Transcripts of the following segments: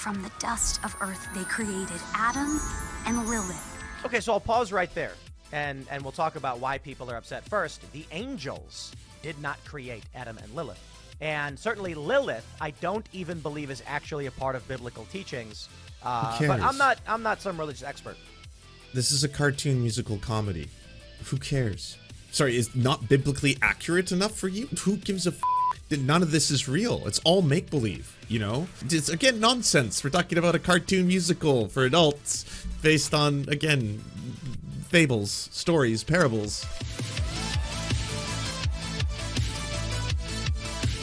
from the dust of Earth, they created Adam and Lilith. Okay, so I'll pause right there, and we'll talk about why people are upset. First, the angels did not create Adam and Lilith. And certainly Lilith, I don't even believe is actually a part of biblical teachings. But I'm not some religious expert. This is a cartoon musical comedy. Who cares? Sorry, is not biblically accurate enough for you? Who gives a f? None of this is real. It's all make-believe, you know? It's, again, nonsense. We're talking about a cartoon musical for adults based on, again, fables, stories, parables.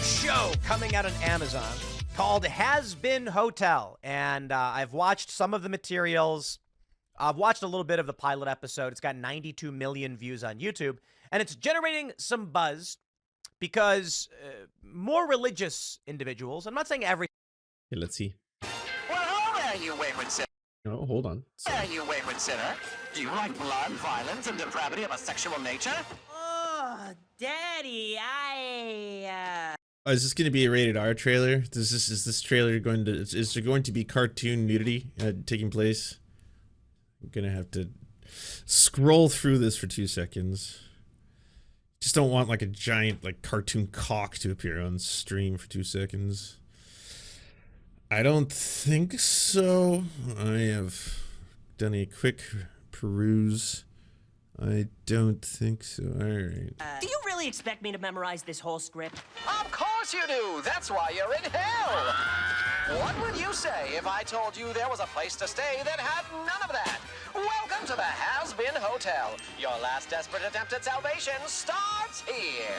Show coming out on Amazon called Hazbin Hotel, and I've watched some of the materials. I've watched a little bit of the pilot episode. It's got 92 million views on YouTube, and it's generating some buzz because more religious individuals, I'm not saying every... Okay, let's see. Well, hello there, you wayward sinner. Oh, hold on. There, you wayward sinner. Do you like blood, violence, and depravity of a sexual nature? Oh, Daddy, Oh, is this going to be a rated R trailer? Is this trailer going to... Is there going to be cartoon nudity taking place? I'm going to have to scroll through this for 2 seconds. Just don't want like a giant like cartoon cock to appear on stream for 2 seconds. I don't think so. I have done a quick peruse. I don't think so. Alright. do you really expect me to memorize this whole script? Of course you do. That's why you're in hell. What would you say if I told you there was a place to stay that had none of that? Welcome to the Hazbin Hotel. Your last desperate attempt at salvation starts here.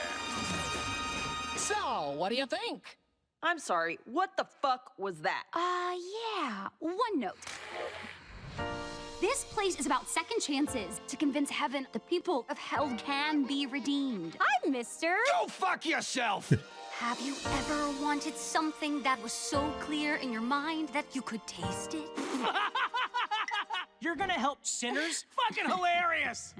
So, what do you think? I'm sorry, what the fuck was that? Yeah, one note. This place is about second chances to convince heaven the people of hell can be redeemed. Hi, mister. Go fuck yourself! Have you ever wanted something that was so clear in your mind that you could taste it? You're gonna help sinners? Fucking hilarious!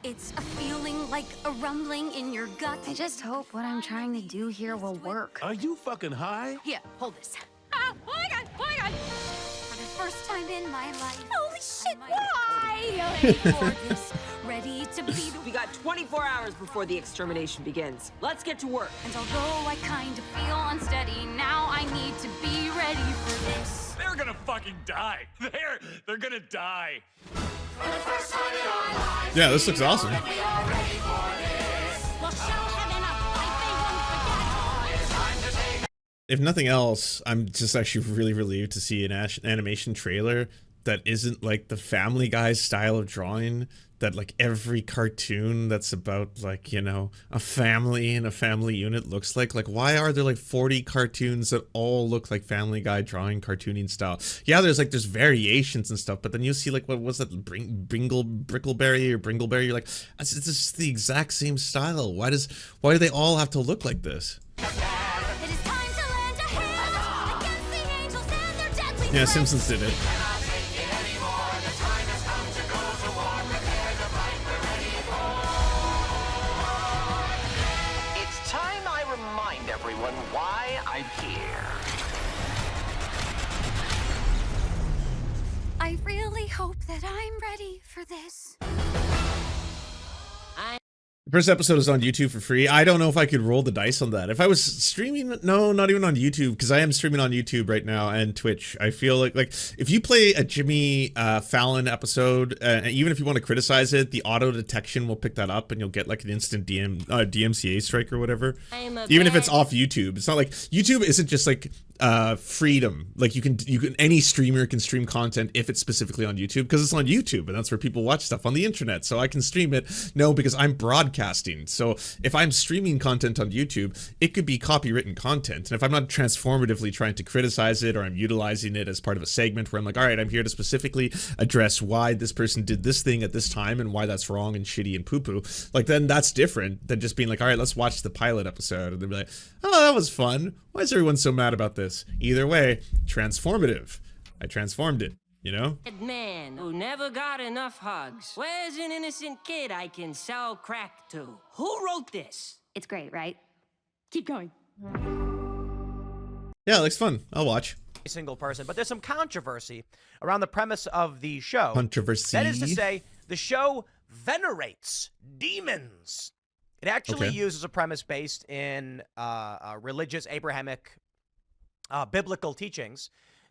It's a feeling like a rumbling in your gut. I just hope what I'm trying to do here will work. Are you fucking high? Here, hold this. Ah, oh my god, oh my god! For the first time in my life. Holy shit, why? Ready for this, ready to be the... We got 24 hours before the extermination begins. Let's get to work. And although I kind of feel unsteady, now I need to be ready for this. They're gonna fucking die. They're gonna die. Yeah, this looks awesome. We'll show heaven a fight they won't forget. If nothing else, I'm just actually really relieved to see an animation trailer that isn't like the Family Guy style of drawing that like every cartoon that's about like, you know, a family and a family unit looks like. Like, why are there like 40 cartoons that all look like Family Guy drawing cartooning style? Yeah, there's variations and stuff, but then you see like, what was that, Brickleberry or Bringleberry? You're like, it's just the exact same style. Why do they all have to look like this? Yeah, Simpsons did it. It's time I remind everyone why I'm here. I really hope that I'm ready for this. First episode is on YouTube for free. I don't know if I could roll the dice on that. If I was streaming, no, not even on YouTube, because I am streaming on YouTube right now and Twitch. I feel like if you play a Jimmy Fallon episode, even if you want to criticize it, the auto detection will pick that up and you'll get like an instant DMCA strike or whatever. Even if it's off YouTube, it's not like YouTube isn't just like freedom. Like you can any streamer can stream content if it's specifically on YouTube because it's on YouTube and that's where people watch stuff on the internet. So I can stream it. No, because I'm broadcasting. So if I'm streaming content on YouTube, it could be copywritten content. And if I'm not transformatively trying to criticize it or I'm utilizing it as part of a segment where I'm like, all right, I'm here to specifically address why this person did this thing at this time and why that's wrong and shitty and poo-poo, like then that's different than just being like, all right, let's watch the pilot episode. And they'll be like, oh, that was fun. Why is everyone so mad about this? Either way, transformative. I transformed it. You know? Man who never got enough hugs. Where's an innocent kid I can sell crack to? Who wrote this? It's great, right? Keep going. Yeah, it looks fun. I'll watch. single person, but there's some controversy around the premise of the show. Controversy? That is to say, the show venerates demons. It actually uses a premise based in religious Abrahamic biblical teachings,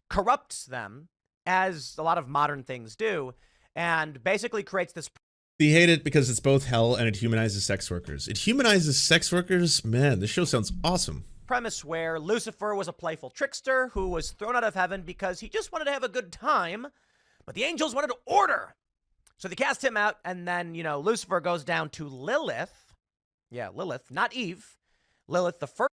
corrupts them, as a lot of modern things do, and basically creates this... They hate it because it's both hell and it humanizes sex workers. It humanizes sex workers? Man, this show sounds awesome. Premise where Lucifer was a playful trickster who was thrown out of heaven because he just wanted to have a good time, but the angels wanted order. So they cast him out, and then, you know, Lucifer goes down to Lilith. Yeah, Lilith, not Eve. Lilith the first.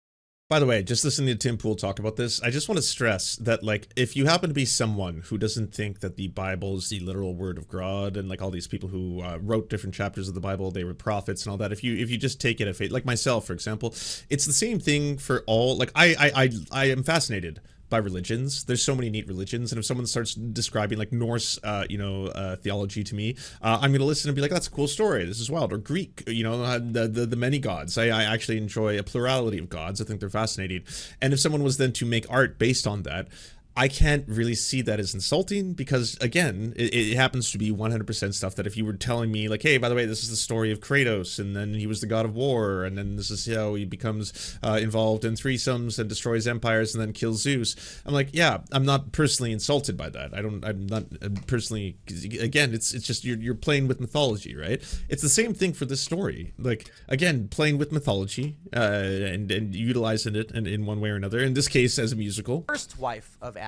By the way, just listening to Tim Pool talk about this, I just want to stress that, like, if you happen to be someone who doesn't think that the Bible is the literal word of God, and like all these people who wrote different chapters of the Bible, they were prophets and all that, if you just take it at faith, like myself, for example, it's the same thing for all. Like, I am fascinated by religions. There's so many neat religions, and if someone starts describing like Norse theology to me, I'm gonna listen and be like, that's a cool story, this is wild. Or Greek, you know, the many gods. I actually enjoy a plurality of gods. I think they're fascinating. And if someone was then to make art based on that, I can't really see that as insulting, because again, it happens to be 100% stuff that if you were telling me like, hey, by the way, this is the story of Kratos, and then he was the god of war, and then this is how he becomes involved in threesomes and destroys empires and then kills Zeus. I'm like, yeah, I'm not personally insulted by that. I'm not personally, again, it's just you're playing with mythology, right? It's the same thing for this story. Like, again, playing with mythology and utilizing it in one way or another. In this case, as a musical. First wife of Adam.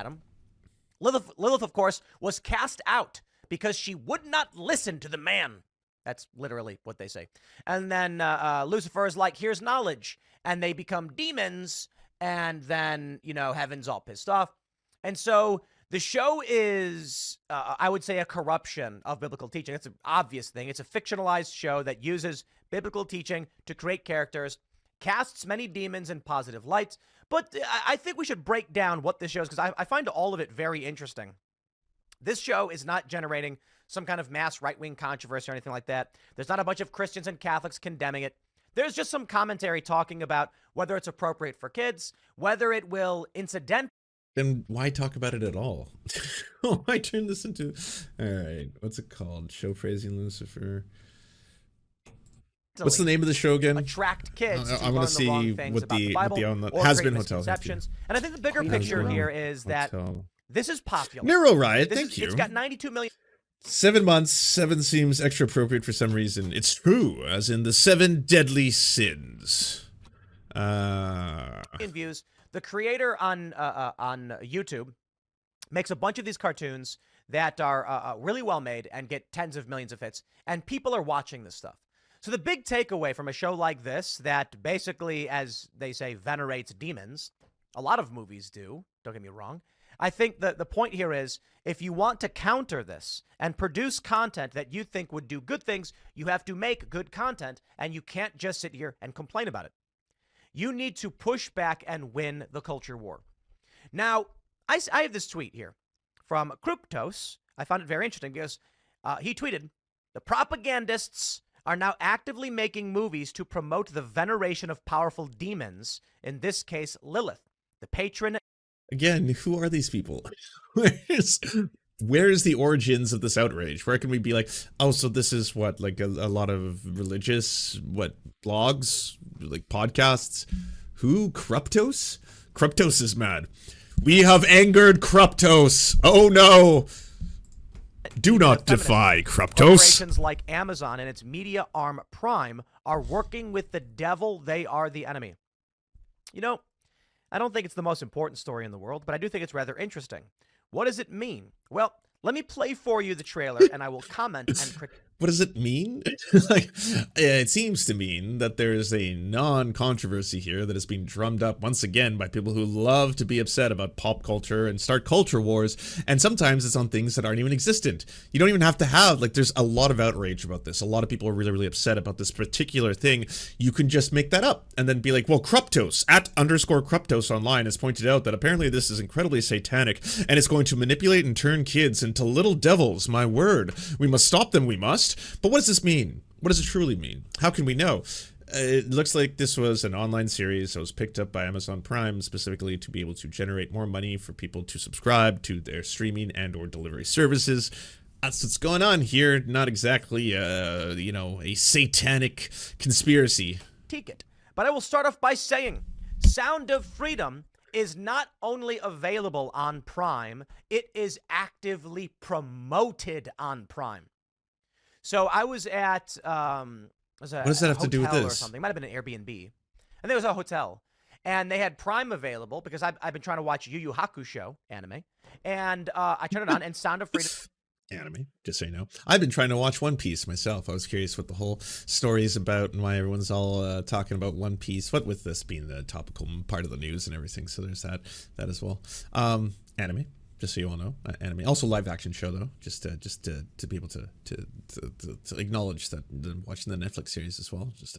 Lilith, of course, was cast out because she would not listen to the man. That's literally what they say. And then Lucifer is like, here's knowledge. And they become demons. And then, you know, heaven's all pissed off. And so the show is, I would say, a corruption of biblical teaching. It's an obvious thing. It's a fictionalized show that uses biblical teaching to create characters, casts many demons in positive lights. But I think we should break down what this show is, because I find all of it very interesting. This show is not generating some kind of mass right-wing controversy or anything like that. There's not a bunch of Christians and Catholics condemning it. There's just some commentary talking about whether it's appropriate for kids, whether it will incidentally... Then why talk about it at all? Why turn this into... All right, what's it called? Show praising Lucifer. What's the name of the show again? Attract kids. I want to see what the Hazbin Hotel. And I think the bigger picture here is that this is popular. Neuro Riot, thank you. It's got 92 million. 7 months. 7 seems extra appropriate for some reason. It's true, as in the 7 deadly sins. Views. The creator on YouTube makes a bunch of these cartoons that are really well made and get tens of millions of hits, and people are watching this stuff. So the big takeaway from a show like this that basically, as they say, venerates demons, a lot of movies do, don't get me wrong. I think that the point here is, if you want to counter this and produce content that you think would do good things, you have to make good content, and you can't just sit here and complain about it. You need to push back and win the culture war. Now, I have this tweet here from Kryptos. I found it very interesting because he tweeted, the propagandists are now actively making movies to promote the veneration of powerful demons, in this case, Lilith, the patron. Again, who are these people? Where is the origins of this outrage? Where can we be like, oh, so this is what, like a lot of religious, blogs, like podcasts? Who? Kryptos? Kryptos is mad. We have angered Kryptos. Oh no. Do not defy Kryptos. Corporations like Amazon and its media arm Prime are working with the devil. They are the enemy. You know, I don't think it's the most important story in the world, but I do think it's rather interesting. What does it mean? Well, let me play for you the trailer, and I will comment and critique. What does it mean? Like, it seems to mean that there is a non-controversy here that is being drummed up once again by people who love to be upset about pop culture and start culture wars, and sometimes it's on things that aren't even existent. You don't even have to have, like, there's a lot of outrage about this. A lot of people are really, really upset about this particular thing. You can just make that up and then be like, well, Kryptos, @_Kryptos online has pointed out that apparently this is incredibly satanic, and it's going to manipulate and turn kids into little devils. My word. We must stop them, we must. But what does this mean? What does it truly mean? How can we know? it looks like this was an online series that was picked up by Amazon Prime specifically to be able to generate more money for people to subscribe to their streaming and or delivery services. That's what's going on here. Not exactly, you know, a satanic conspiracy. It. But I will start off by saying Sound of Freedom is not only available on Prime, it is actively promoted on Prime. So I was at what does that have to do with this? Or something. It might have been an Airbnb. I think it was a hotel. And they had Prime available because I've been trying to watch Yu Yu Hakusho anime. And I turned it on and Sound of Freedom. Anime, just so you know. I've been trying to watch One Piece myself. I was curious what the whole story is about and why everyone's all talking about One Piece. What with this being the topical part of the news and everything. So there's that as well. Anime, just so you all know. Anime, also live action show though. Just to be able to acknowledge that watching the Netflix series as well. Just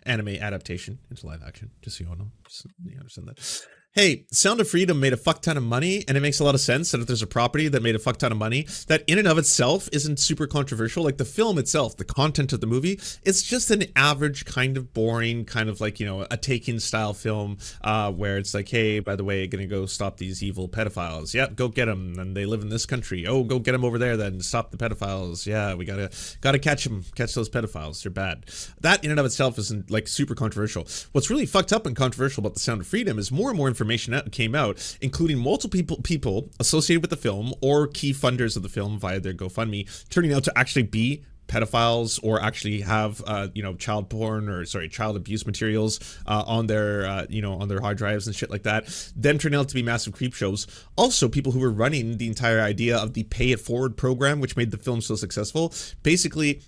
anime adaptation into live action. Just so you all know. Just so you understand that. Hey, Sound of Freedom made a fuck ton of money, and it makes a lot of sense that if there's a property that made a fuck ton of money, that in and of itself isn't super controversial. Like the film itself, the content of the movie, it's just an average kind of boring, kind of like, you know, a Taken style film where it's like, hey, by the way, gonna go stop these evil pedophiles. Yep, go get them, and they live in this country. Oh, go get them over there then, stop the pedophiles. Yeah, we gotta catch them, catch those pedophiles. They're bad. That in and of itself isn't like super controversial. What's really fucked up and controversial about the Sound of Freedom is more and more information came out, including multiple people associated with the film or key funders of the film via their GoFundMe, turning out to actually be pedophiles or actually have you know, child abuse materials on their you know, on their hard drives and shit like that. Them turning out to be massive creep shows. Also, people who were running the entire idea of the Pay It Forward program, which made the film so successful, basically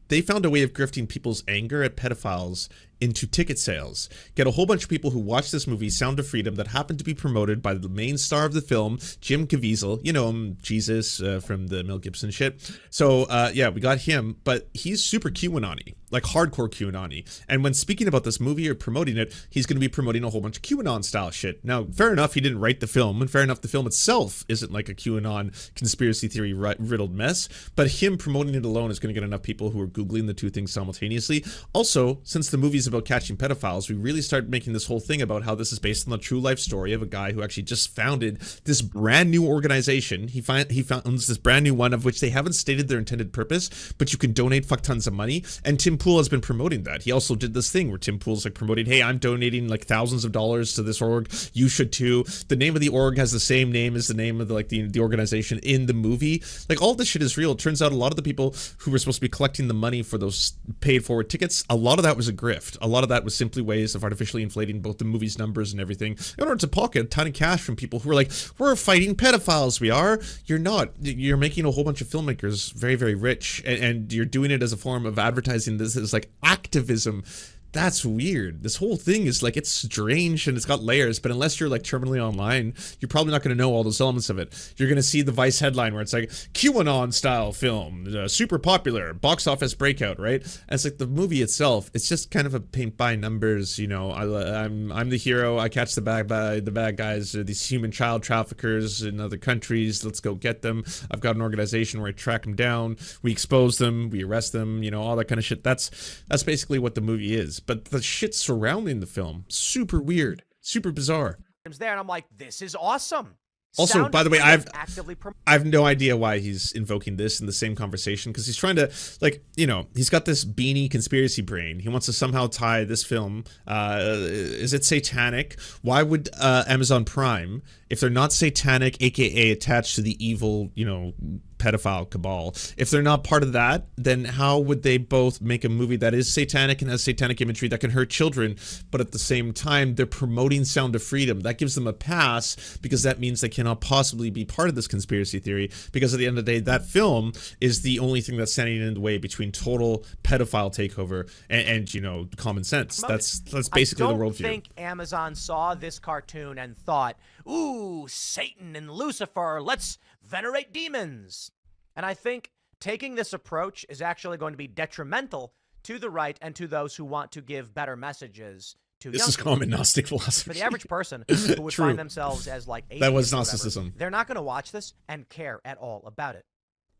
they found a way of grifting people's anger at pedophiles into ticket sales. Get a whole bunch of people who watched this movie, Sound of Freedom, that happened to be promoted by the main star of the film, Jim Caviezel. You know him, Jesus from the Mel Gibson shit. So yeah, we got him, but he's super QAnon-y, like hardcore QAnon-y. And when speaking about this movie or promoting it, he's going to be promoting a whole bunch of QAnon style shit. Now, fair enough, he didn't write the film, and fair enough, the film itself isn't like a QAnon conspiracy theory riddled mess, but him promoting it alone is going to get enough people who are Googling the two things simultaneously. Also, since the movie's about catching pedophiles, we really started making this whole thing about how this is based on the true life story of a guy who actually just founded this brand new organization. He founds this brand new one of which they haven't stated their intended purpose, but you can donate fuck tons of money, and Tim Pool has been promoting that. He also did this thing where Tim Pool's like promoting, hey, I'm donating like thousands of dollars to this org, you should too. The name of the org has the same name as the name of the organization in the movie. Like, all this shit is real. It turns out a lot of the people who were supposed to be collecting the money for those paid forward tickets, a lot of that was a grift. A lot of that was simply ways of artificially inflating both the movie's numbers and everything in order to pocket a ton of cash from people who are like, we're fighting pedophiles. We are. You're not. You're making a whole bunch of filmmakers very, very rich, and you're doing it as a form of advertising this as like activism. That's weird. This whole thing is like, it's strange and it's got layers, but unless you're like terminally online, you're probably not going to know all those elements of it. You're going to see the Vice headline where it's like QAnon style film, super popular, box office breakout, right? And it's like the movie itself, it's just kind of a paint by numbers, you know, I'm the hero, I catch the bad guys, these human child traffickers in other countries, let's go get them. I've got an organization where I track them down, we expose them, we arrest them, you know, all that kind of shit. That's basically what the movie is. But the shit surrounding the film, super weird, super bizarre. There, and I'm like, this is awesome. Also, Sound by the way, Freedom I have no idea why he's invoking this in the same conversation, because he's trying to, like, you know, he's got this beanie conspiracy brain. He wants to somehow tie this film. Is it satanic? Why would Amazon Prime, if they're not satanic, aka attached to the evil, you know, pedophile cabal, if they're not part of that, then how would they both make a movie that is satanic and has satanic imagery that can hurt children, but at the same time they're promoting Sound of Freedom? That gives them a pass, because that means they cannot possibly be part of this conspiracy theory, because at the end of the day, that film is the only thing that's standing in the way between total pedophile takeover and you know, common sense. That's basically the worldview. I don't think Amazon saw this cartoon and thought, ooh, Satan and Lucifer, let's venerate demons. And I think taking this approach is actually going to be detrimental to the right and to those who want to give better messages to this young is people. common Gnostic philosophy. For the average person who would True. find themselves as like atheists that was or whatever, Gnosticism. they're not going to watch this and care at all about it.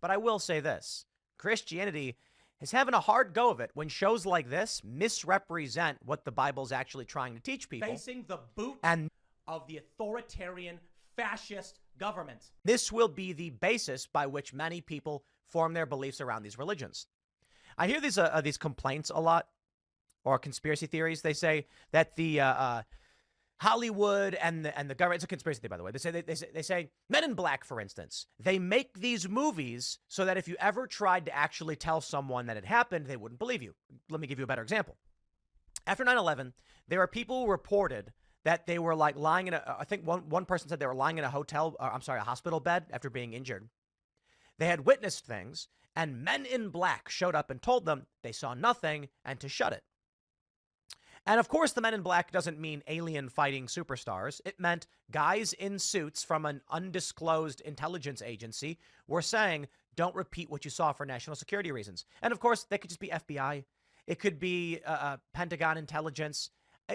But I will say this. Christianity is having a hard go of it when shows like this misrepresent what the Bible's actually trying to teach people. Facing the boot And of the authoritarian fascist government. this will be the basis by which many people form their beliefs around these religions. I hear these complaints a lot, or conspiracy theories. They say that the Hollywood and the government, it's a conspiracy theory, by the way. They say Men in Black, for instance, they make these movies so that if you ever tried to actually tell someone that it happened, they wouldn't believe you. Let me give you a better example. After 9/11, there are people who reported that they were like lying in I think one person said they were lying in a hospital bed after being injured. They had witnessed things, and Men in Black showed up and told them they saw nothing and to shut it. And of course, the Men in Black doesn't mean alien fighting superstars. It meant guys in suits from an undisclosed intelligence agency were saying, don't repeat what you saw for national security reasons. And of course, they could just be FBI. It could be Pentagon intelligence.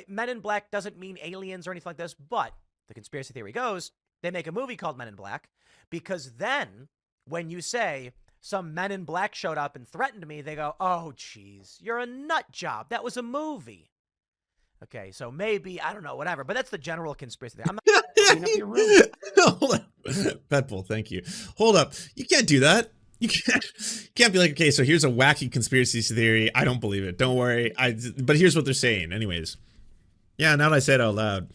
Men in Black doesn't mean aliens or anything like this, but the conspiracy theory goes, they make a movie called Men in Black because then when you say some Men in Black showed up and threatened me, they go, oh, geez, you're a nut job. That was a movie. Okay, so maybe, I don't know, whatever, but that's the general conspiracy theory. I'm not clean up your room. Hold up. Petbull, thank you. Hold up. You can't do that. You can't be like, okay, so here's a wacky conspiracy theory. I don't believe it. Don't worry. But here's what they're saying. Anyways. Yeah, now that I say it out loud.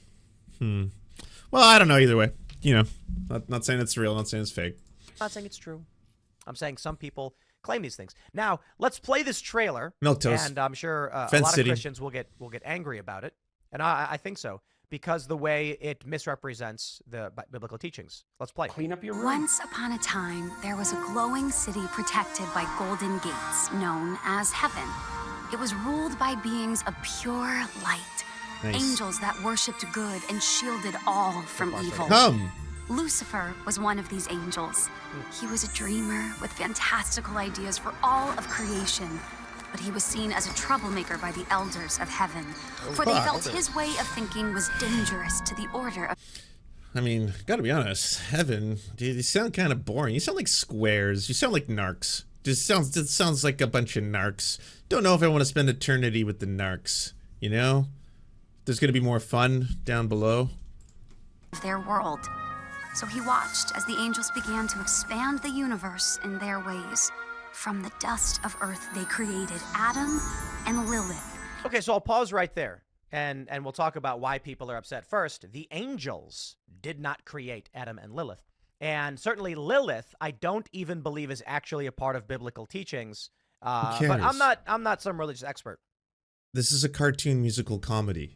Well, I don't know either way. You know, not saying it's real, not saying it's fake. I'm not saying it's true. I'm saying some people claim these things. Now, let's play this trailer. Milquetoast. And I'm sure a lot of Christians will get angry about it. And I think so, because the way it misrepresents the biblical teachings. Let's play. Clean up your room. Once upon a time, there was a glowing city protected by golden gates, known as heaven. It was ruled by beings of pure light. Nice. Angels that worshipped good and shielded all from evil. Come. Lucifer was one of these angels. He was a dreamer with fantastical ideas for all of creation, but he was seen as a troublemaker by the elders of heaven, for they felt his way of thinking was dangerous to the order of... I mean, gotta be honest, heaven, dude, you sound kind of boring. You sound like squares. You sound like narcs. It sounds like a bunch of narcs. Don't know if I want to spend eternity with the narcs, you know? There's gonna be more fun down below. Their world. So he watched as the angels began to expand the universe in their ways. From the dust of earth, they created Adam and Lilith. Okay, so I'll pause right there, and we'll talk about why people are upset. First, the angels did not create Adam and Lilith. And certainly Lilith, I don't even believe is actually a part of biblical teachings. But I'm not some religious expert. This is a cartoon musical comedy.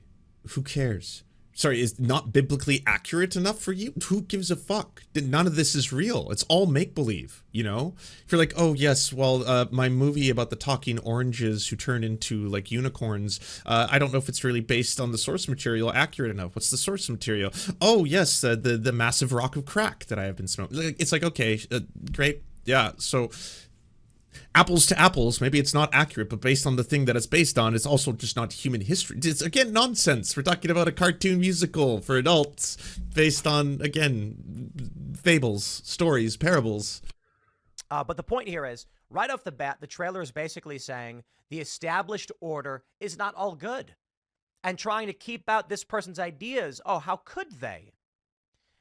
Who cares? Sorry, is not biblically accurate enough for you? Who gives a fuck? None of this is real. It's all make-believe, you know? If you're like, oh, yes, well, my movie about the talking oranges who turn into, like, unicorns, I don't know if it's really based on the source material accurate enough. What's the source material? Oh, yes, the massive rock of crack that I have been smoking. It's like, okay, great. Yeah, so... apples to apples, maybe it's not accurate, but based on the thing that it's based on, it's also just not human history. It's, again, nonsense. We're talking about a cartoon musical for adults based on, again, fables, stories, parables. But the point here is, right off the bat, the trailer is basically saying the established order is not all good and trying to keep out this person's ideas. Oh, how could they?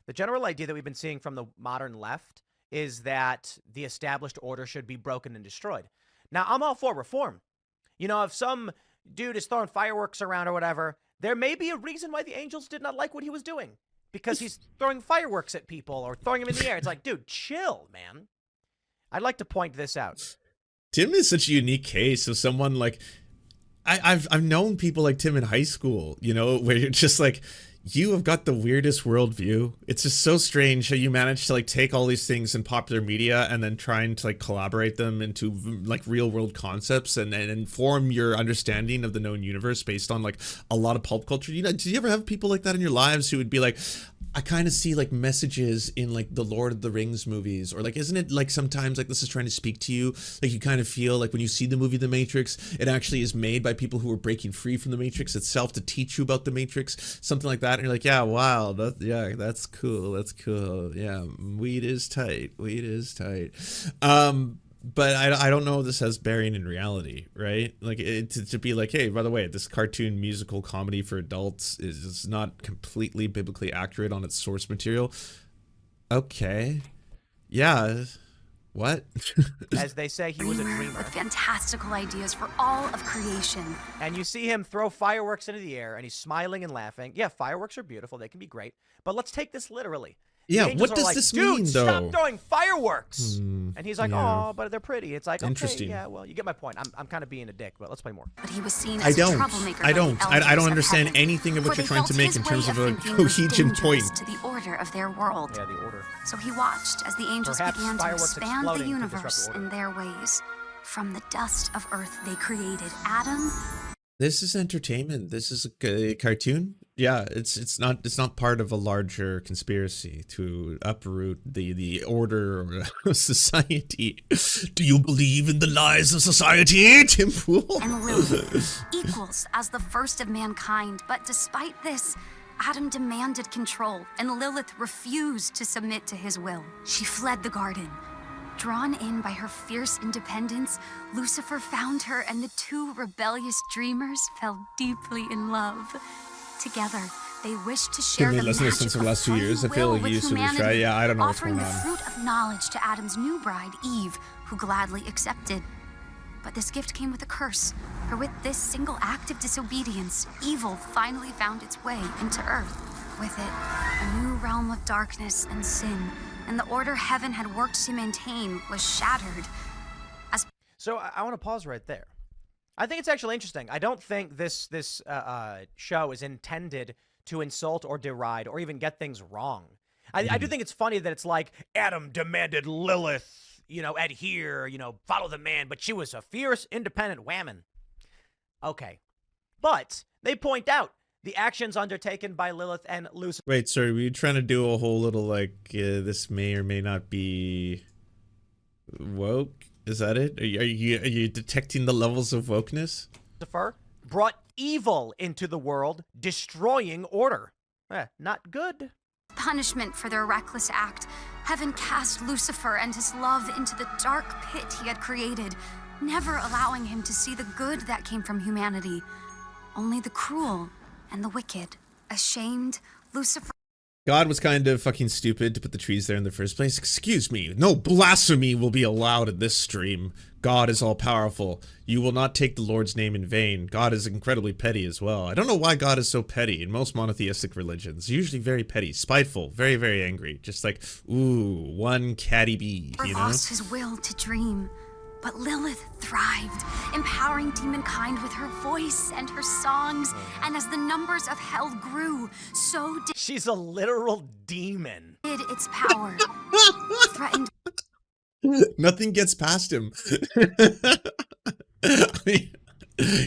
The general idea that we've been seeing from the modern left is that the established order should be broken and destroyed. Now, I'm all for reform. You know, if some dude is throwing fireworks around or whatever, there may be a reason why the angels did not like what he was doing. Because he's throwing fireworks at people or throwing them in the air. It's like, dude, chill, man. I'd like to point this out. Tim is such a unique case of someone like... I've known people like Tim in high school, you know, where you're just like... you have got the weirdest worldview. It's just so strange how you manage to like take all these things in popular media and then trying to like collaborate them into like real world concepts and inform your understanding of the known universe based on like a lot of pulp culture. You know, do you ever have people like that in your lives who would be like, I kind of see like messages in like the Lord of the Rings movies, or like, isn't it like sometimes like this is trying to speak to you? Like you kind of feel like when you see the movie The Matrix, it actually is made by people who are breaking free from the Matrix itself to teach you about the Matrix, something like that. And you're like, yeah, wow, that's cool. That's cool. Yeah, weed is tight. Weed is tight. but I don't know if this has bearing in reality, right? Like to be like, hey, by the way, this cartoon musical comedy for adults is not completely biblically accurate on its source material. Okay, yeah, what? As they say, he was a dreamer. With fantastical ideas for all of creation. And you see him throw fireworks into the air, and he's smiling and laughing. Yeah, fireworks are beautiful. They can be great. But let's take this literally. Yeah, The angels what are does like, this Dude, mean, though? stop throwing fireworks. And he's like, yeah. oh, but they're pretty. It's like, okay, Interesting. yeah, well, you get my point. I'm kind of being a dick, but let's play more. But he was seen I as a don't. troublemaker. I by the don't. elders I don't of understand heaven, anything of what for you're they trying to felt make his in terms way of a thinking was cohesion dangerous point. to the order of their world. Yeah, the order. So he watched as the angels Perhaps began to fireworks expand the exploding could universe disrupt order. in their ways. From the dust of earth they created Adam. This is entertainment. This is a cartoon. Yeah, it's not part of a larger conspiracy to uproot the order of society. Do you believe in the lies of society, Tim Pool? And Lilith, equals as the first of mankind. But despite this, Adam demanded control, and Lilith refused to submit to his will. She fled the garden. Drawn in by her fierce independence, Lucifer found her, and the two rebellious dreamers fell deeply in love. Together, they wished to share Can we the listen to magic this in of the last 2 years? I free feel will like you with used to try. humanity, Yeah, I don't know what's offering going the on. fruit of knowledge to Adam's new bride, Eve, who gladly accepted. But this gift came with a curse, for with this single act of disobedience, evil finally found its way into Earth. With it, a new realm of darkness and sin, and the order heaven had worked to maintain was shattered. So I want to pause right there. I think it's actually interesting. I don't think this show is intended to insult or deride or even get things wrong. I do think it's funny that it's like, Adam demanded Lilith, adhere, follow the man, but she was a fierce, independent woman. Okay. But they point out the actions undertaken by Lilith and Lucifer. Wait, sorry, were you trying to do a whole little this may or may not be woke? Is that it? Are you detecting the levels of wokeness? Brought evil into the world, destroying order. Not good. Punishment for their reckless act, heaven cast Lucifer and his love into the dark pit he had created, never allowing him to see the good that came from humanity. Only the cruel and the wicked. Ashamed, Lucifer... God was kind of fucking stupid to put the trees there in the first place. Excuse me, no blasphemy will be allowed in this stream. God is all-powerful. You will not take the Lord's name in vain. God is incredibly petty as well. I don't know why God is so petty in most monotheistic religions. Usually very petty, spiteful, very, very angry. Just like, ooh, one catty bee, you know? Lost his will to dream. But Lilith thrived, empowering demonkind with her voice and her songs. And as the numbers of hell grew, so did... She's a literal demon. ...did its power. Threatened... Nothing gets past him. I mean,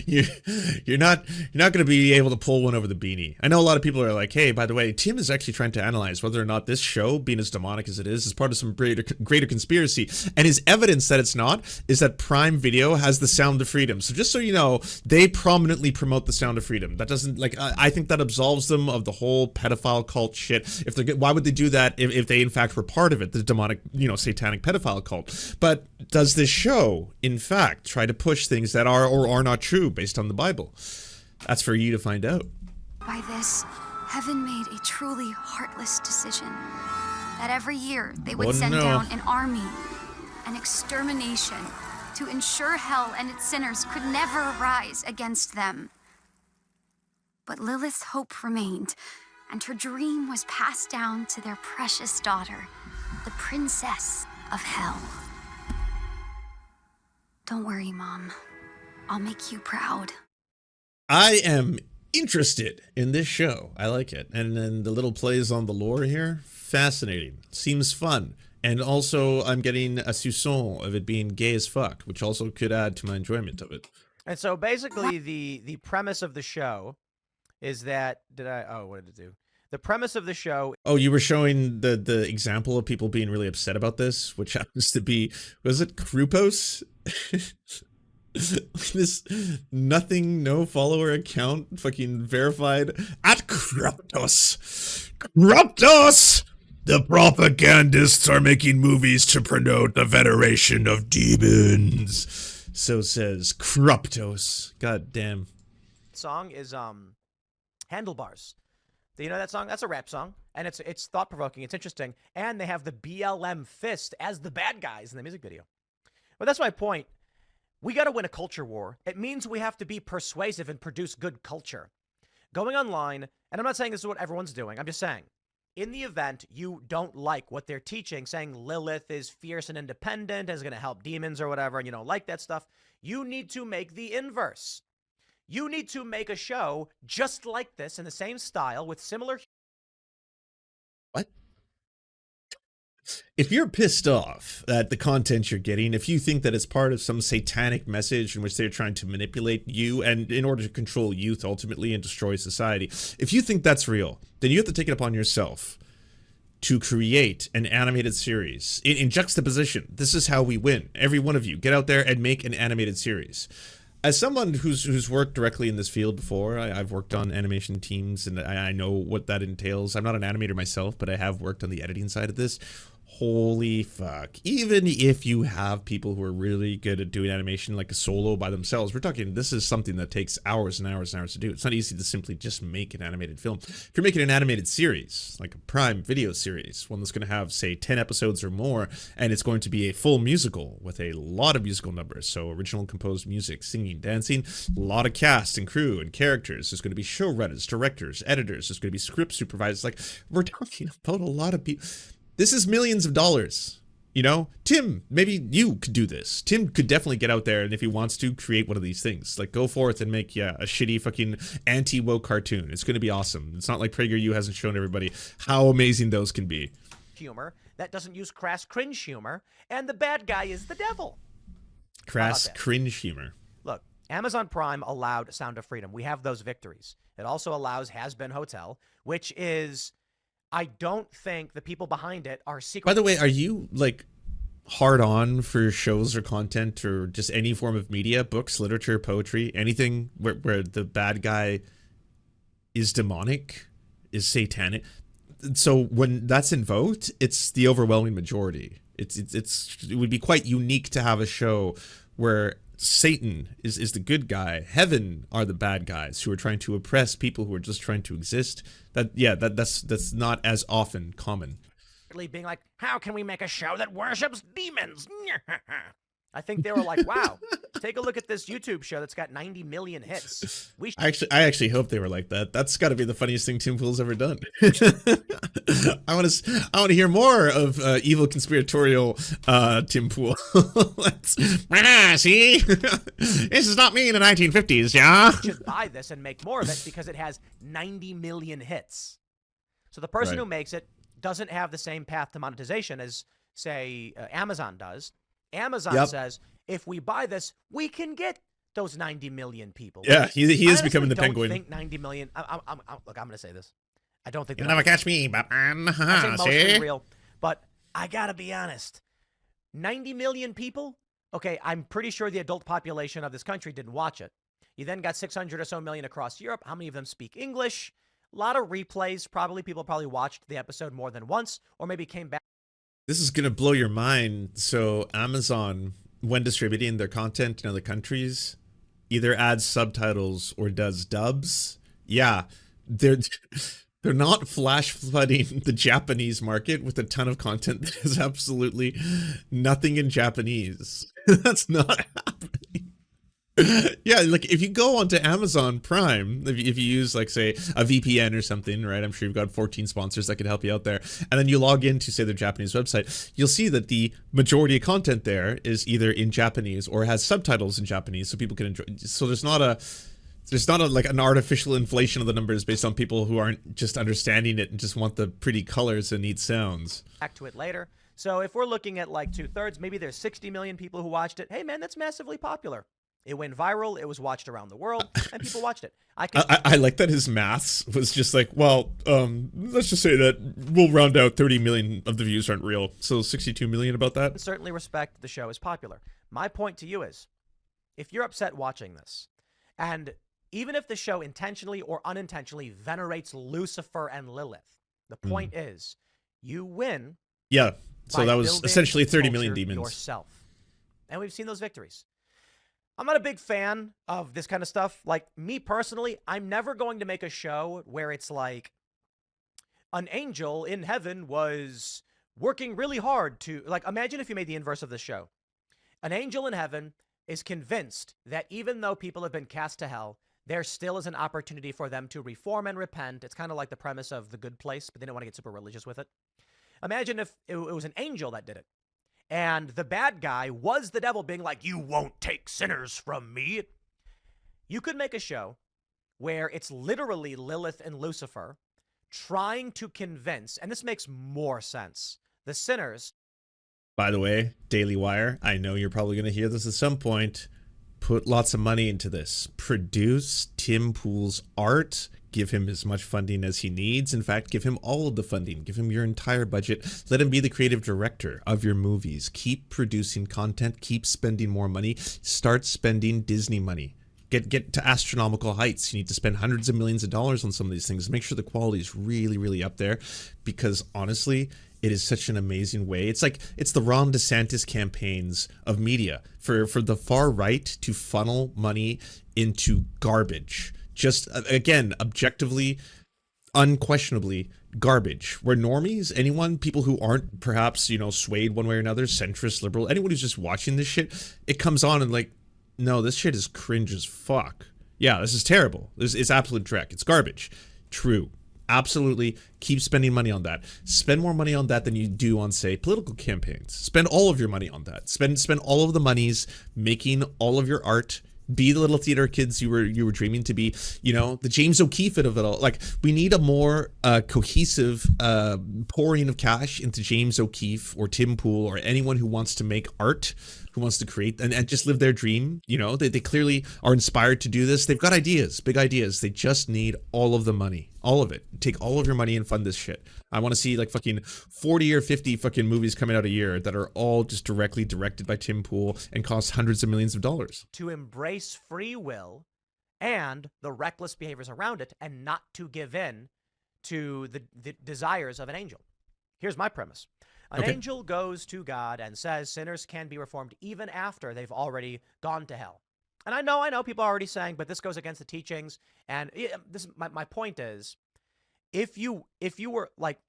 you're not going to be able to pull one over the beanie. I know a lot of people are like, hey, by the way, Tim is actually trying to analyze whether or not this show, being as demonic as it is part of some greater conspiracy. And his evidence that it's not is that Prime Video has the Sound of Freedom. So just so you know, they prominently promote the Sound of Freedom. That doesn't, like, I think that absolves them of the whole pedophile cult shit. If they're, why would they do that if they in fact were part of it, the demonic, satanic pedophile cult? But does this show in fact try to push things that are or are not true based on the Bible? That's for you to find out. By this, heaven made a truly heartless decision. That every year they would send down an army, an extermination, to ensure hell and its sinners could never rise against them. But Lilith's hope remained, and her dream was passed down to their precious daughter, the Princess of Hell. Don't worry, Mom. I'll make you proud. I am interested in this show. I like it. And then the little plays on the lore here, fascinating. Seems fun. And also, I'm getting a soupçon of it being gay as fuck, which also could add to my enjoyment of it. And so basically the premise of the show is that, what did it do? The premise of the show... Oh, you were showing the example of people being really upset about this, which happens to be, was it Krupos? This nothing, no follower account, fucking verified at Kruptos. Kruptos! The propagandists are making movies to promote the veneration of demons. So says Kruptos. God damn. Song is Handlebars. Do you know that song? That's a rap song, and it's thought-provoking. It's interesting, and they have the BLM fist as the bad guys in the music video. But that's my point. We got to win a culture war. It means we have to be persuasive and produce good culture. Going online, and I'm not saying this is what everyone's doing. I'm just saying, in the event you don't like what they're teaching, saying Lilith is fierce and independent, and is going to help demons or whatever, and you don't like that stuff, you need to make the inverse. You need to make a show just like this in the same style with similar. What? If you're pissed off at the content you're getting, if you think that it's part of some satanic message in which they're trying to manipulate you and in order to control youth ultimately and destroy society, if you think that's real, then you have to take it upon yourself to create an animated series in juxtaposition. This is how we win. Every one of you, get out there and make an animated series. As someone who's worked directly in this field before, I've worked on animation teams and I know what that entails. I'm not an animator myself, but I have worked on the editing side of this. Holy fuck. Even if you have people who are really good at doing animation like a solo by themselves, we're talking, this is something that takes hours and hours and hours to do. It's not easy to simply just make an animated film. If you're making an animated series, like a Prime Video series, one that's going to have, say, 10 episodes or more, and it's going to be a full musical with a lot of musical numbers, so original composed music, singing, dancing, a lot of cast and crew and characters. There's going to be showrunners, directors, editors. There's going to be script supervisors. Like, we're talking about a lot of people. This is millions of dollars, you know? Tim, maybe you could do this. Tim could definitely get out there and if he wants to, create one of these things. Like, go forth and make, a shitty fucking anti-woke cartoon. It's going to be awesome. It's not like PragerU hasn't shown everybody how amazing those can be. Humor that doesn't use crass cringe humor, and the bad guy is the devil. Crass cringe humor. Look, Amazon Prime allowed Sound of Freedom. We have those victories. It also allows Hazbin Hotel, which is... I don't think the people behind it are secret. By the way, are you like hard on for shows or content or just any form of media, books, literature, poetry, anything where the bad guy is demonic, is satanic? So when that's invoked, it's the overwhelming majority. It would be quite unique to have a show where Satan is the good guy, heaven are the bad guys who are trying to oppress people who are just trying to exist. That's not as often common. Being like, how can we make a show that worships demons? I think they were like, wow, take a look at this YouTube show that's got 90 million hits. I actually hope they were like that. That's got to be the funniest thing Tim Pool's ever done. I want to hear more of evil conspiratorial Tim Pool. See, this is not me in the 1950s, yeah. You should buy this and make more of it because it has 90 million hits. So the person who makes it doesn't have the same path to monetization as, say, Amazon does. Amazon says, if we buy this, we can get those 90 million people. Yeah, he is becoming the penguin. I think 90 million. Look, I'm going to say this. I don't think you'll never catch me, Batman. I think mostly real, but I got to be honest. 90 million people? Okay, I'm pretty sure the adult population of this country didn't watch it. You then got 600 or so million across Europe. How many of them speak English? A lot of replays. People probably watched the episode more than once or maybe came back. This is going to blow your mind. So Amazon, when distributing their content in other countries, either adds subtitles or does dubs. Yeah, they're not flash flooding the Japanese market with a ton of content that is absolutely nothing in Japanese. That's not happening. Yeah, like if you go onto Amazon Prime, if you use like say a VPN or something, right? I'm sure you've got 14 sponsors that could help you out there. And then you log into say their Japanese website, you'll see that the majority of content there is either in Japanese or has subtitles in Japanese so people can enjoy. So there's not a like an artificial inflation of the numbers based on people who aren't just understanding it and just want the pretty colors and neat sounds. Back to it later. So if we're looking at like 2/3, maybe there's 60 million people who watched it. Hey man, that's massively popular. It went viral. It was watched around the world, and people watched it. I like that his maths was just like, well, let's just say that we'll round out 30 million of the views aren't real, so 62 million about that. Certainly respect the show is popular. My point to you is, if you're upset watching this, and even if the show intentionally or unintentionally venerates Lucifer and Lilith, the point is, You win. Yeah. So by that was building essentially 30 million culture demons. yourself. And we've seen those victories. I'm not a big fan of this kind of stuff. Like, me personally, I'm never going to make a show where it's like an angel in heaven was working really hard to, like, imagine if you made the inverse of this show. An angel in heaven is convinced that even though people have been cast to hell, there still is an opportunity for them to reform and repent. It's kind of like the premise of The Good Place, but they didn't want to get super religious with it. Imagine if it was an angel that did it. And the bad guy was the devil being like, you won't take sinners from me. You could make a show where it's literally Lilith and Lucifer trying to convince, and this makes more sense, the sinners. By the way, Daily Wire, I know you're probably going to hear this at some point. Put lots of money into this. Produce Tim Pool's art. Give him as much funding as he needs. In fact, give him all of the funding. Give him your entire budget. Let him be the creative director of your movies. Keep producing content. Keep spending more money. Start spending Disney money. Get to astronomical heights. You need to spend hundreds of millions of dollars on some of these things. Make sure the quality is really, really up there, because honestly, it is such an amazing way. It's like, it's the Ron DeSantis campaigns of media for the far right to funnel money into garbage. Just, again, objectively, unquestionably garbage. Where normies, people who aren't perhaps, swayed one way or another, centrist, liberal, anyone who's just watching this shit, it comes on and like, no, this shit is cringe as fuck. Yeah, this is terrible. This is absolute dreck. It's garbage. True. Absolutely. Keep spending money on that. Spend more money on that than you do on, say, political campaigns. Spend all of your money on that. Spend all of the monies making all of your art. Be the little theater kids you were dreaming to be. The James O'Keefe of it all. Like, we need a more cohesive pouring of cash into James O'Keefe or Tim Pool or anyone who wants to make art, who wants to create and just live their dream. They clearly are inspired to do this. They've got ideas, big ideas. They just need all of the money, all of it. Take all of your money and fund this shit. I want to see like fucking 40 or 50 fucking movies coming out a year that are all just directly directed by Tim Pool and cost hundreds of millions of dollars. To embrace free will and the reckless behaviors around it, and not to give in to the desires of an angel. Here's my premise. An angel goes to God and says sinners can be reformed even after they've already gone to hell. And I know people are already saying, but this goes against the teachings. And this, my point is, if you were like,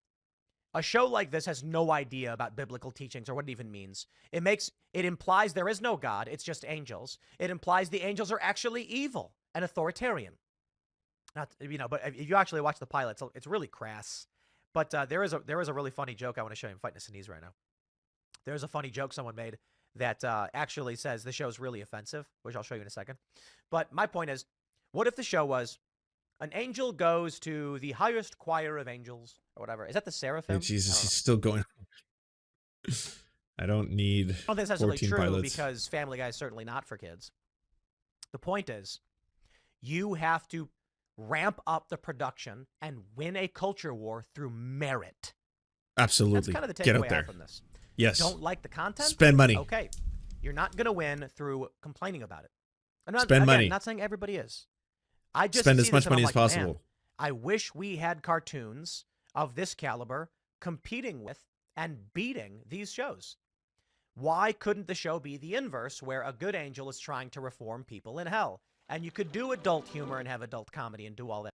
a show like this has no idea about biblical teachings or what it even means. It implies there is no God. It's just angels. It implies the angels are actually evil and authoritarian. But if you actually watch the pilot, it's really crass. But there is a really funny joke I want to show you. I'm fighting a sneeze right now. There's a funny joke someone made that actually says the show's really offensive, which I'll show you in a second. But my point is, what if the show was an angel goes to the highest choir of angels or whatever? Is that the Seraphim? Hey, Jesus, he's still going. I don't need. I don't think that's necessarily true pilots. Because Family Guy is certainly not for kids. The point is, you have to ramp up the production and win a culture war through merit. Absolutely. That's kind of the Get out takeaway there. out from this. Yes. Don't like the content? Spend money. Okay. You're not going to win through complaining about it. Spend money. I'm not saying everybody is. I just spend see as much this and money I'm as like, possible. man, I wish we had cartoons of this caliber competing with and beating these shows. Why couldn't the show be the inverse, where a good angel is trying to reform people in hell? And you could do adult humor and have adult comedy and do all that.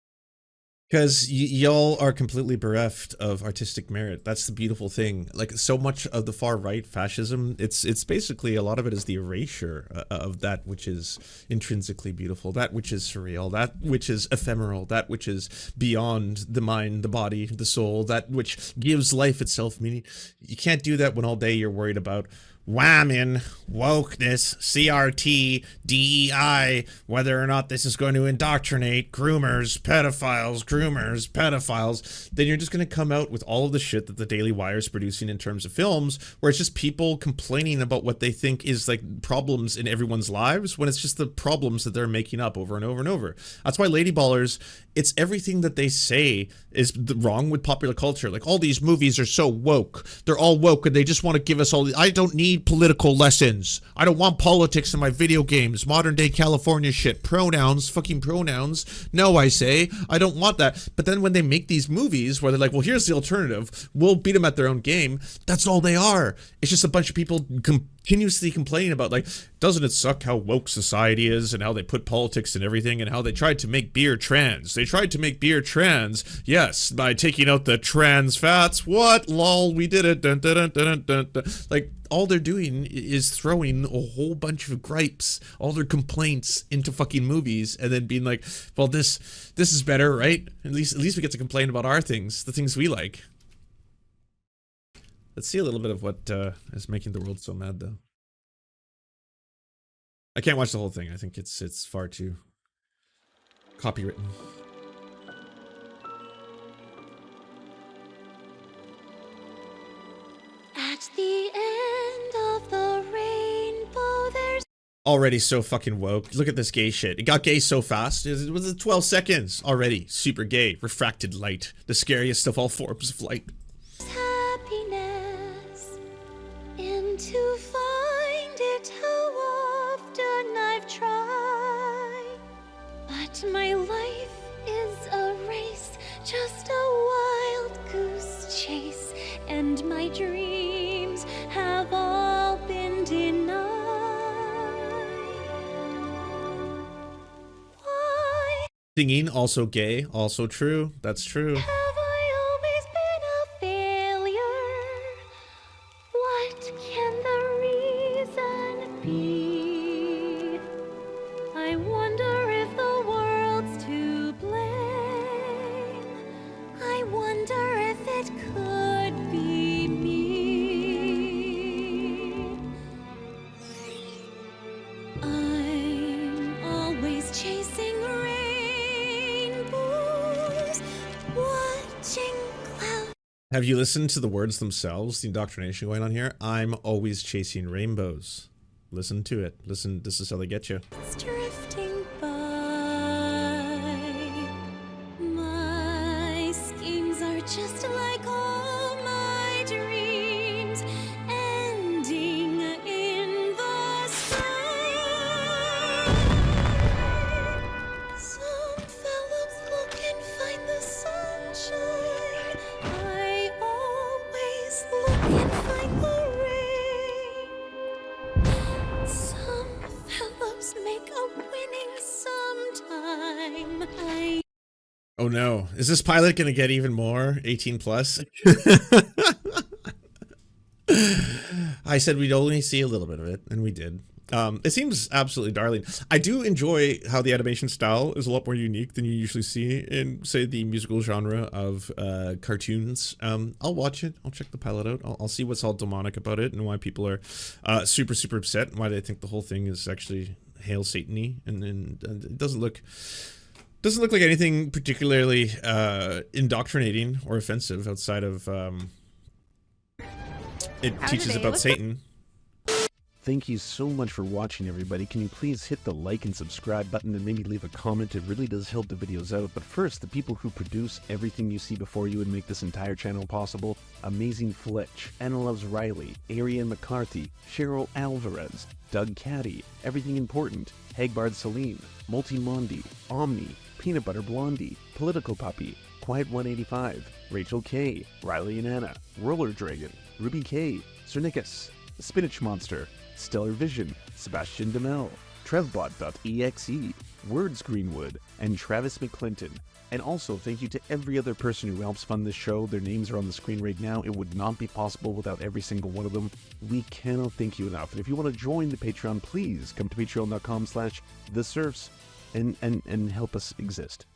Because y'all are completely bereft of artistic merit. That's the beautiful thing. Like, so much of the far right fascism, it's basically, a lot of it is the erasure of that which is intrinsically beautiful, that which is surreal, that which is ephemeral, that which is beyond the mind, the body, the soul, that which gives life itself meaning. You can't do that when all day you're worried about whamming, wokeness, CRT, DEI, whether or not this is going to indoctrinate groomers, pedophiles, then you're just going to come out with all of the shit that the Daily Wire is producing in terms of films, where it's just people complaining about what they think is like problems in everyone's lives, when it's just the problems that they're making up over and over and over. That's why Lady Ballers, it's everything that they say is wrong with popular culture. Like, all these movies are so woke. They're all woke and they just want to give us all I don't need need political lessons. I don't want politics in my video games. Modern day California shit. Pronouns, fucking pronouns. No, I say. I don't want that. But then when they make these movies where they're like, well, here's the alternative. We'll beat them at their own game. That's all they are. It's just a bunch of people continuously complaining about, like, doesn't it suck how woke society is and how they put politics in everything and how they tried to make beer trans. They tried to make beer trans, yes, by taking out the trans fats. What? Lol, we did it. Dun, dun, dun, dun, dun, dun. Like, all they're doing is throwing a whole bunch of gripes, all their complaints into fucking movies, and then being like, well, this is better, right? At least we get to complain about our things, the things we like. Let's see a little bit of what is making the world so mad, though. I can't watch the whole thing. I think it's far too copywritten. At the end of the rainbow, there's Already so fucking woke. Look at this gay shit. It got gay so fast. It was 12 seconds already. Super gay. Refracted light. The scariest of all forms of light. happiness. And to find it, how often I've tried. But my life is a race, just a wild goose chase. And my dreams have all been denied. Why Singing, also gay, also true. That's true. have I always been a failure? What can the reason be? I wonder if the world's to blame. I wonder if it could be me. I'm always chasing rainbows, watching clouds. Have you listened to the words themselves, the indoctrination going on here? I'm always chasing rainbows. Listen to it. Listen, this is how they get you. Drifting by. My schemes are just like all my dreams, ending in the sky. Some fellows look and find the sunshine. I always look and find the rain. Some fellows make a winning sometime. Oh no. Is this pilot gonna get even more 18 plus? I said we'd only see a little bit of it, and we did. It seems absolutely darling. I do enjoy how the animation style is a lot more unique than you usually see in, say, the musical genre of cartoons. I'll watch it. I'll check the pilot out. I'll see what's all demonic about it and why people are super, super upset and why they think the whole thing is actually Hail Satan-y. And it doesn't look like anything particularly indoctrinating or offensive outside of it teaches about Satan. Thank you so much for watching, everybody. Can you please hit the like and subscribe button and maybe leave a comment? It really does help the videos out. But first, the people who produce everything you see before you and make this entire channel possible: Amazing Fletch, Anna Loves Riley, Ariane McCarthy, Cheryl Alvarez, Doug Caddy, Everything Important, Hagbard Salim, Multimondi, Omni, Peanut Butter Blondie, Political Puppy, Quiet 185, Rachel K, Riley and Anna, Roller Dragon, Ruby K, Cernicus, Spinach Monster, Stellar Vision, Sebastian Demel, Trevbot.exe, Words Greenwood, and Travis McClinton. And also, thank you to every other person who helps fund this show. Their names are on the screen right now. It would not be possible without every single one of them. We cannot thank you enough. And if you want to join the Patreon, please come to patreon.com/theserfs and help us exist.